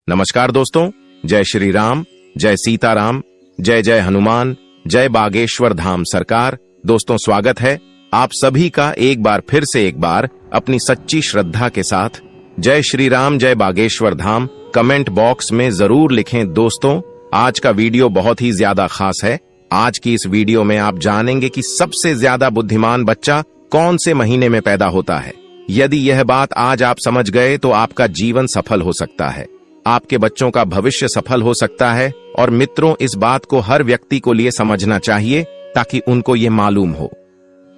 नमस्कार दोस्तों, जय श्री राम, जय सीताराम, जय जय हनुमान, जय बागेश्वर धाम सरकार। दोस्तों, स्वागत है आप सभी का एक बार अपनी सच्ची श्रद्धा के साथ। जय श्री राम, जय बागेश्वर धाम कमेंट बॉक्स में जरूर लिखें। दोस्तों, आज का वीडियो बहुत ही ज्यादा खास है। आज की इस वीडियो में आप जानेंगे कि सबसे ज्यादा बुद्धिमान बच्चा कौन से महीने में पैदा होता है। यदि यह बात आज आप समझ गए तो आपका जीवन सफल हो सकता है, आपके बच्चों का भविष्य सफल हो सकता है। और मित्रों, इस बात को हर व्यक्ति को लिए समझना चाहिए ताकि उनको ये मालूम हो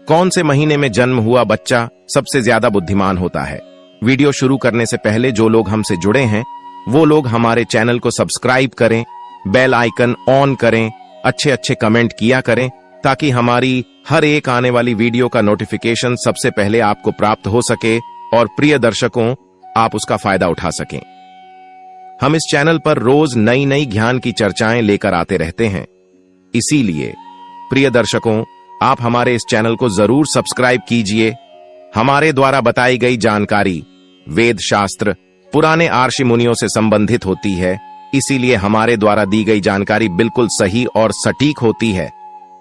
कौन से महीने में जन्म हुआ बच्चा सबसे ज्यादा बुद्धिमान होता है। वीडियो शुरू करने से पहले जो लोग हमसे जुड़े हैं वो लोग हमारे चैनल को सब्सक्राइब करें, बेल आइकन ऑन करें, अच्छे कमेंट किया करें ताकि हमारी हर एक आने वाली वीडियो का नोटिफिकेशन सबसे पहले आपको प्राप्त हो सके और प्रिय दर्शकों, आप उसका फायदा उठा सकें। हम इस चैनल पर रोज नई नई ज्ञान की चर्चाएं लेकर आते रहते हैं, इसीलिए प्रिय दर्शकों, आप हमारे इस चैनल को जरूर सब्सक्राइब कीजिए। हमारे द्वारा बताई गई जानकारी वेद शास्त्र, पुराने आर्षि मुनियों से संबंधित होती है, इसीलिए हमारे द्वारा दी गई जानकारी बिल्कुल सही और सटीक होती है।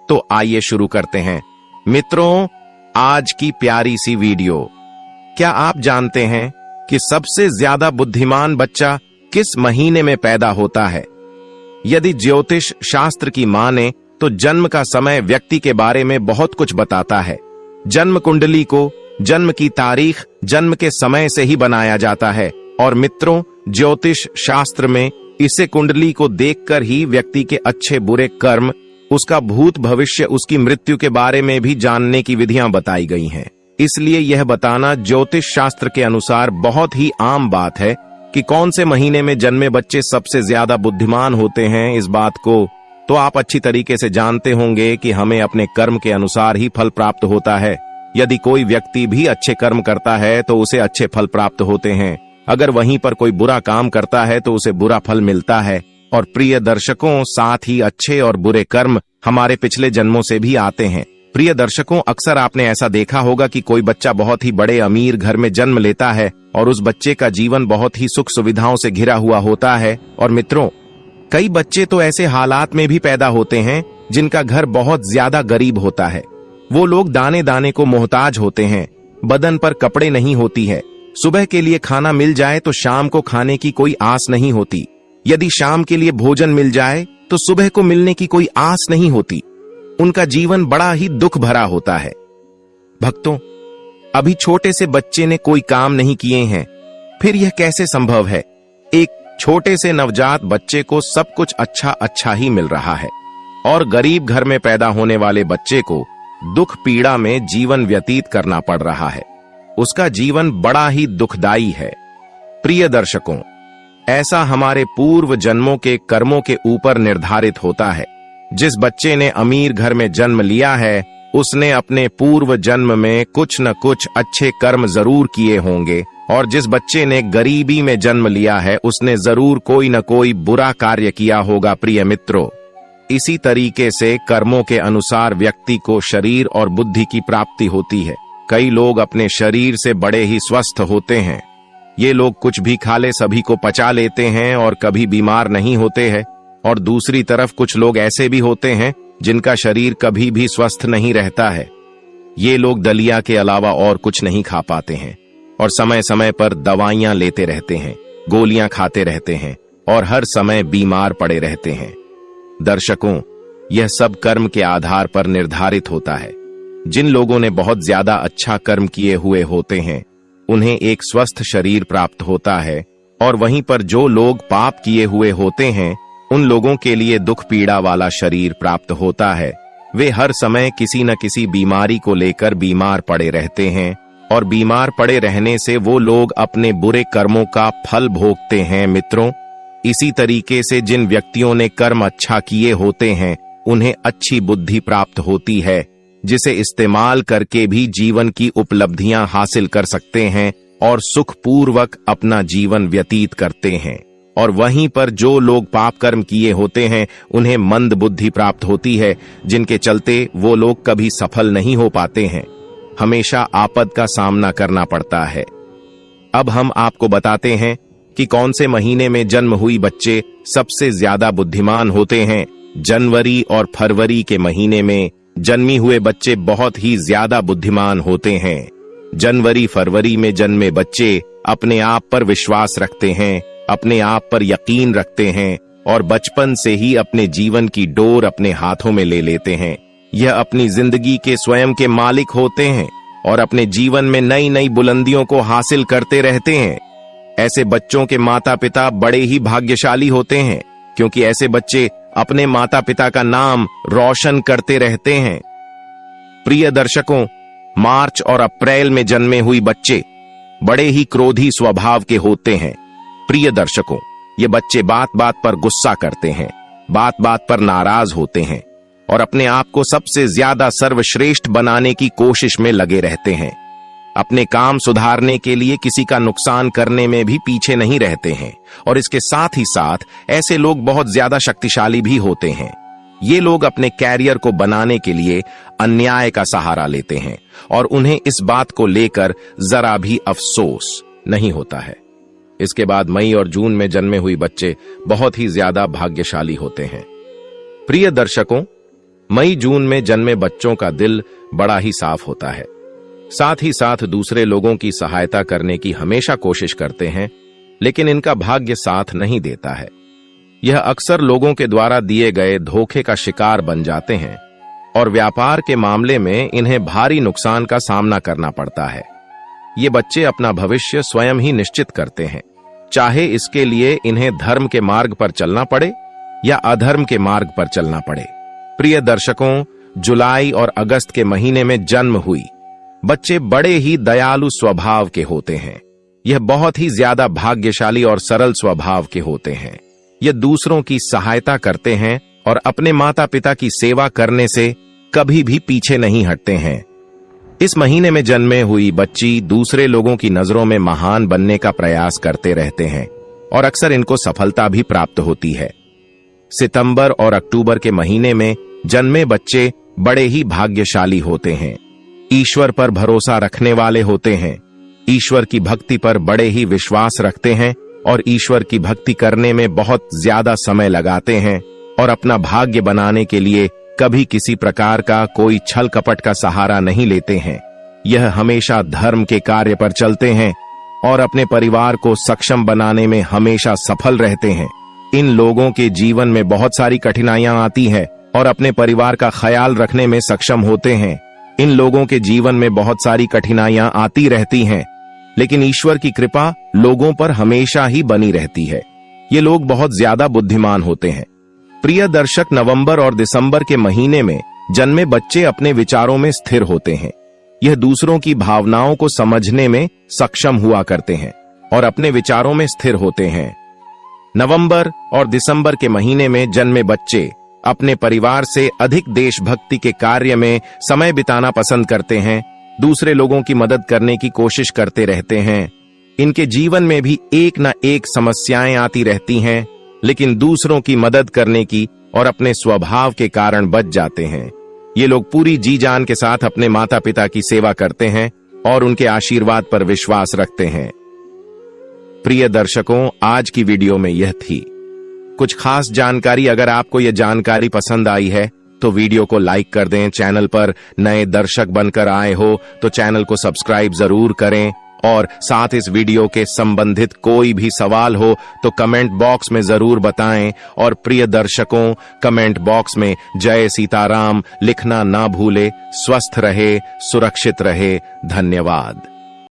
तो आइए शुरू करते हैं। मित्रों, आज की प्यारी सी वीडियो, क्या आप जानते हैं कि सबसे ज्यादा बुद्धिमान बच्चा किस महीने में पैदा होता है? यदि ज्योतिष शास्त्र की माने तो जन्म का समय व्यक्ति के बारे में बहुत कुछ बताता है। जन्म कुंडली को जन्म की तारीख जन्म के समय से ही बनाया जाता है और मित्रों, ज्योतिष शास्त्र में इसे कुंडली को देखकर ही व्यक्ति के अच्छे बुरे कर्म, उसका भूत भविष्य, उसकी मृत्यु के बारे में भी जानने की विधियां बताई गई हैं। इसलिए यह बताना ज्योतिष शास्त्र के अनुसार बहुत ही आम बात है कि कौन से महीने में जन्मे बच्चे सबसे ज्यादा बुद्धिमान होते हैं। इस बात को तो आप अच्छी तरीके से जानते होंगे कि हमें अपने कर्म के अनुसार ही फल प्राप्त होता है। यदि कोई व्यक्ति भी अच्छे कर्म करता है तो उसे अच्छे फल प्राप्त होते हैं, अगर वहीं पर कोई बुरा काम करता है तो उसे बुरा फल मिलता है। और प्रिय दर्शकों, साथ ही अच्छे और बुरे कर्म हमारे पिछले जन्मों से भी आते हैं। प्रिय दर्शकों, अक्सर आपने ऐसा देखा होगा कि कोई बच्चा बहुत ही बड़े अमीर घर में जन्म लेता है और उस बच्चे का जीवन बहुत ही सुख सुविधाओं से घिरा हुआ होता है। और मित्रों, कई बच्चे तो ऐसे हालात में भी पैदा होते हैं जिनका घर बहुत ज्यादा गरीब होता है। वो लोग दाने दाने को मोहताज होते हैं, बदन पर कपड़े नहीं होती है, सुबह के लिए खाना मिल जाए तो शाम को खाने की कोई आस नहीं होती, यदि शाम के लिए भोजन मिल जाए तो सुबह को मिलने की कोई आस नहीं होती। उनका जीवन बड़ा ही दुख भरा होता है। भक्तों, अभी छोटे से बच्चे ने कोई काम नहीं किए हैं, फिर यह कैसे संभव है? एक छोटे से नवजात बच्चे को सब कुछ अच्छा ही मिल रहा है और गरीब घर में पैदा होने वाले बच्चे को दुख पीड़ा में जीवन व्यतीत करना पड़ रहा है। उसका जीवन बड़ा ही दुखदाई है। प्रिय दर्शकों, ऐसा हमारे पूर्व जन्मों के कर्मों के ऊपर निर्धारित होता है। जिस बच्चे ने अमीर घर में जन्म लिया है उसने अपने पूर्व जन्म में कुछ न कुछ अच्छे कर्म जरूर किए होंगे, और जिस बच्चे ने गरीबी में जन्म लिया है उसने जरूर कोई न कोई बुरा कार्य किया होगा। प्रिय मित्रों, इसी तरीके से कर्मों के अनुसार व्यक्ति को शरीर और बुद्धि की प्राप्ति होती है। कई लोग अपने शरीर से बड़े ही स्वस्थ होते हैं। ये लोग कुछ भी खा ले सभी को पचा लेते हैं और कभी बीमार नहीं होते हैं। और दूसरी तरफ कुछ लोग ऐसे भी होते हैं जिनका शरीर कभी भी स्वस्थ नहीं रहता है। ये लोग दलिया के अलावा और कुछ नहीं खा पाते हैं और समय समय पर दवाइयां लेते रहते हैं, गोलियां खाते रहते हैं और हर समय बीमार पड़े रहते हैं। दर्शकों, यह सब कर्म के आधार पर निर्धारित होता है। जिन लोगों ने बहुत ज्यादा अच्छा कर्म किए हुए होते हैं उन्हें एक स्वस्थ शरीर प्राप्त होता है, और वहीं पर जो लोग पाप किए हुए होते हैं उन लोगों के लिए दुख पीड़ा वाला शरीर प्राप्त होता है। वे हर समय किसी न किसी बीमारी को लेकर बीमार पड़े रहते हैं और बीमार पड़े रहने से वो लोग अपने बुरे कर्मों का फल भोगते हैं। मित्रों, इसी तरीके से जिन व्यक्तियों ने कर्म अच्छा किए होते हैं उन्हें अच्छी बुद्धि प्राप्त होती है, जिसे इस्तेमाल करके भी जीवन की उपलब्धियां हासिल कर सकते हैं और सुखपूर्वक अपना जीवन व्यतीत करते हैं। और वहीं पर जो लोग पाप कर्म किए होते हैं उन्हें मंद बुद्धि प्राप्त होती है, जिनके चलते वो लोग कभी सफल नहीं हो पाते हैं, हमेशा आपद का सामना करना पड़ता है। अब हम आपको बताते हैं कि कौन से महीने में जन्म हुई बच्चे सबसे ज्यादा बुद्धिमान होते हैं। जनवरी और फरवरी के महीने में जन्मी हुए बच्चे बहुत ही ज्यादा बुद्धिमान होते हैं। जनवरी फरवरी में जन्मे बच्चे अपने आप पर विश्वास रखते हैं, अपने आप पर यकीन रखते हैं और बचपन से ही अपने जीवन की डोर अपने हाथों में ले लेते हैं। यह अपनी जिंदगी के स्वयं के मालिक होते हैं और अपने जीवन में नई नई बुलंदियों को हासिल करते रहते हैं। ऐसे बच्चों के माता पिता बड़े ही भाग्यशाली होते हैं, क्योंकि ऐसे बच्चे अपने माता पिता का नाम रोशन करते रहते हैं। प्रिय दर्शकों, मार्च और अप्रैल में जन्मे हुई बच्चे बड़े ही क्रोधी स्वभाव के होते हैं। प्रिय दर्शकों, ये बच्चे बात बात पर गुस्सा करते हैं, बात बात पर नाराज होते हैं और अपने आप को सबसे ज्यादा सर्वश्रेष्ठ बनाने की कोशिश में लगे रहते हैं। अपने काम सुधारने के लिए किसी का नुकसान करने में भी पीछे नहीं रहते हैं और इसके साथ ही साथ ऐसे लोग बहुत ज्यादा शक्तिशाली भी होते हैं। ये लोग अपने कैरियर को बनाने के लिए अन्याय का सहारा लेते हैं और उन्हें इस बात को लेकर जरा भी अफसोस नहीं होता है। इसके बाद मई और जून में जन्मे हुए बच्चे बहुत ही ज्यादा भाग्यशाली होते हैं। प्रिय दर्शकों, मई जून में जन्मे बच्चों का दिल बड़ा ही साफ होता है, साथ ही साथ दूसरे लोगों की सहायता करने की हमेशा कोशिश करते हैं, लेकिन इनका भाग्य साथ नहीं देता है। यह अक्सर लोगों के द्वारा दिए गए धोखे का शिकार बन जाते हैं और व्यापार के मामले में इन्हें भारी नुकसान का सामना करना पड़ता है। ये बच्चे अपना भविष्य स्वयं ही निश्चित करते हैं, चाहे इसके लिए इन्हें धर्म के मार्ग पर चलना पड़े या अधर्म के मार्ग पर चलना पड़े। प्रिय दर्शकों, जुलाई और अगस्त के महीने में जन्म हुई बच्चे बड़े ही दयालु स्वभाव के होते हैं। यह बहुत ही ज्यादा भाग्यशाली और सरल स्वभाव के होते हैं। ये दूसरों की सहायता करते हैं और अपने माता पिता की सेवा करने से कभी भी पीछे नहीं हटते हैं। इस महीने में जन्मे हुई बच्ची दूसरे लोगों की नजरों में महान बनने का प्रयास करते रहते हैं और अक्सर इनको सफलता भी प्राप्त होती है। सितंबर और अक्टूबर के महीने में जन्मे बच्चे बड़े ही भाग्यशाली होते हैं। ईश्वर पर भरोसा रखने वाले होते हैं, ईश्वर की भक्ति पर बड़े ही विश्वास रखते हैं और ईश्वर की भक्ति करने में बहुत ज्यादा समय लगाते हैं और अपना भाग्य बनाने के लिए कभी किसी प्रकार का कोई छल कपट का सहारा नहीं लेते हैं। यह हमेशा धर्म के कार्य पर चलते हैं और अपने परिवार को सक्षम बनाने में हमेशा सफल रहते हैं। इन लोगों के जीवन में बहुत सारी कठिनाइयां आती हैं और अपने परिवार का ख्याल रखने में सक्षम होते हैं। इन लोगों के जीवन में बहुत सारी कठिनाइयां आती रहती हैं, लेकिन ईश्वर की कृपा लोगों पर हमेशा ही बनी रहती है। ये लोग बहुत ज्यादा बुद्धिमान होते हैं। प्रिय दर्शक, नवंबर और दिसंबर के महीने में जन्मे बच्चे अपने विचारों में स्थिर होते हैं। यह दूसरों की भावनाओं को समझने में सक्षम हुआ करते हैं और अपने विचारों में स्थिर होते हैं। नवंबर और दिसंबर के महीने में जन्मे बच्चे अपने परिवार से अधिक देशभक्ति के कार्य में समय बिताना पसंद करते हैं, दूसरे लोगों की मदद करने की कोशिश करते रहते हैं। इनके जीवन में भी एक न एक समस्याएं आती रहती हैं, लेकिन दूसरों की मदद करने की और अपने स्वभाव के कारण बच जाते हैं। ये लोग पूरी जी जान के साथ अपने माता पिता की सेवा करते हैं और उनके आशीर्वाद पर विश्वास रखते हैं। प्रिय दर्शकों, आज की वीडियो में यह थी कुछ खास जानकारी। अगर आपको यह जानकारी पसंद आई है तो वीडियो को लाइक कर दें। चैनल पर नए दर्शक बनकर आए हो तो चैनल को सब्सक्राइब जरूर करें और साथ इस वीडियो के संबंधित कोई भी सवाल हो तो कमेंट बॉक्स में जरूर बताएं। और प्रिय दर्शकों, कमेंट बॉक्स में जय सीताराम लिखना ना भूले। स्वस्थ रहे, सुरक्षित रहे। धन्यवाद।